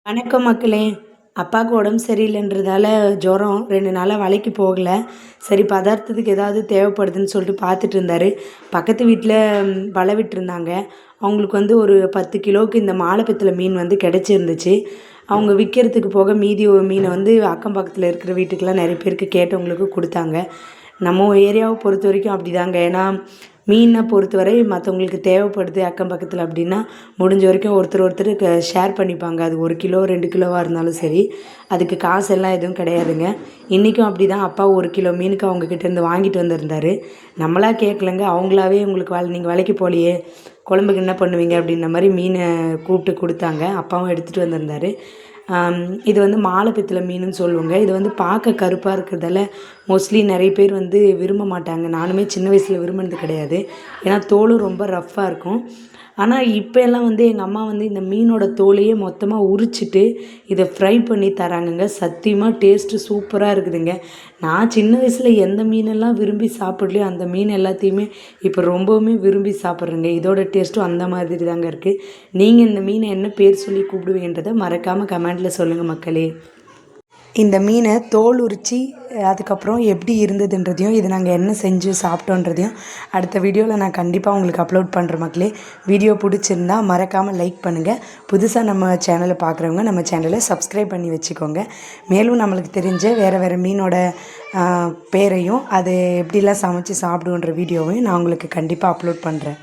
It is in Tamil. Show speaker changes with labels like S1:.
S1: வணக்கம் மக்களே. அப்பாவுக்கு உடம்பு சரியில்லைன்றதால ஜுரம் 2 நாளாக வேலைக்கு போகல. சரி பதார்த்தத்துக்கு ஏதாவது தேவைப்படுதுன்னு சொல்லிட்டு பார்த்துட்டு இருந்தார். பக்கத்து வீட்டில் வலை விட்டுருந்தாங்க. அவங்களுக்கு வந்து ஒரு 10 கிலோவுக்கு இந்த மாலைப்பித்தளை மீன் வந்து கிடச்சிருந்துச்சு. அவங்க விற்கிறதுக்கு போக மீதி மீனை வந்து அக்கம் பக்கத்தில் இருக்கிற வீட்டுக்கெலாம் நிறைய பேருக்கு கேட்டவங்களுக்கு கொடுத்தாங்க. நம்ம ஏரியாவை பொறுத்த வரைக்கும் அப்படி தாங்க. ஏன்னா மீனை பொறுத்தவரை மற்றவங்களுக்கு தேவைப்படுது அக்கம் பக்கத்தில் அப்படின்னா முடிஞ்ச வரைக்கும் ஒருத்தருக்கு ஷேர் பண்ணிப்பாங்க. அது 1 கிலோ 2 கிலோவாக இருந்தாலும் சரி, அதுக்கு காசெல்லாம் எதுவும் கிடையாதுங்க. இன்றைக்கும் அப்படி தான் அப்பா 1 கிலோ மீனுக்கு அவங்கக்கிட்டேருந்து வாங்கிட்டு வந்திருந்தார். நம்மளா கேட்கலங்க, அவங்களாவே உங்களுக்கு நீங்கள் வேலைக்கு போகலையே குழம்புக்கு என்ன பண்ணுவீங்க அப்படின்ற மாதிரி மீனை கூப்பிட்டு கொடுத்தாங்க. அப்பாவும் எடுத்துகிட்டு வந்திருந்தார். இது வந்து மாலைப்பித்தளை மீனுன்னு சொல்லுவாங்க. இது வந்து பார்க்க கருப்பாக இருக்கிறதால மோஸ்ட்லி நிறைய பேர் வந்து விரும்ப மாட்டாங்க. நானுமே சின்ன வயசில் விரும்பினது கிடையாது. ஏன்னா தோலும் ரொம்ப ரஃப்பாக இருக்கும். ஆனால் இப்போ எல்லாம் வந்து எங்கள் அம்மா வந்து இந்த மீனோட தோலையே மொத்தமாக உரிச்சிட்டு இதை ஃப்ரை பண்ணி தராங்கங்க. சத்தியமாக டேஸ்ட்டு சூப்பராக இருக்குதுங்க. நான் சின்ன வயசில் எந்த மீனெல்லாம் விரும்பி சாப்பிட்லையோ அந்த மீன் எல்லாத்தையுமே இப்போ ரொம்பவுமே விரும்பி சாப்பிட்றேங்க. இதோட டேஸ்ட்டும் அந்த மாதிரி தாங்க இருக்குது. நீங்கள் இந்த மீனை என்ன பேர் சொல்லி கூப்பிடுவீங்கன்றதை மறக்காமல் கமெண்டில் சொல்லுங்கள் மக்களே. இந்த மீனை தோல் உரித்து அதுக்கப்புறம் எப்படி இருந்ததுன்றதையும் இது நாங்கள் என்ன செஞ்சு சாப்பிட்டோன்றதையும் அடுத்த வீடியோவில் நான் கண்டிப்பாக உங்களுக்கு அப்லோட் பண்ணுறேன் மக்களே. வீடியோ பிடிச்சிருந்தா மறக்காமல் லைக் பண்ணுங்கள். புதுசாக நம்ம சேனலை பார்க்குறவங்க நம்ம சேனலை சப்ஸ்கிரைப் பண்ணி வச்சுக்கோங்க. மேலும் நம்மளுக்கு தெரிஞ்ச வேறு மீனோட பேரையும் அது எப்படிலாம் சமைச்சு சாப்பிடுன்ற வீடியோவையும் நான் உங்களுக்கு கண்டிப்பாக அப்லோட் பண்ணுறேன்.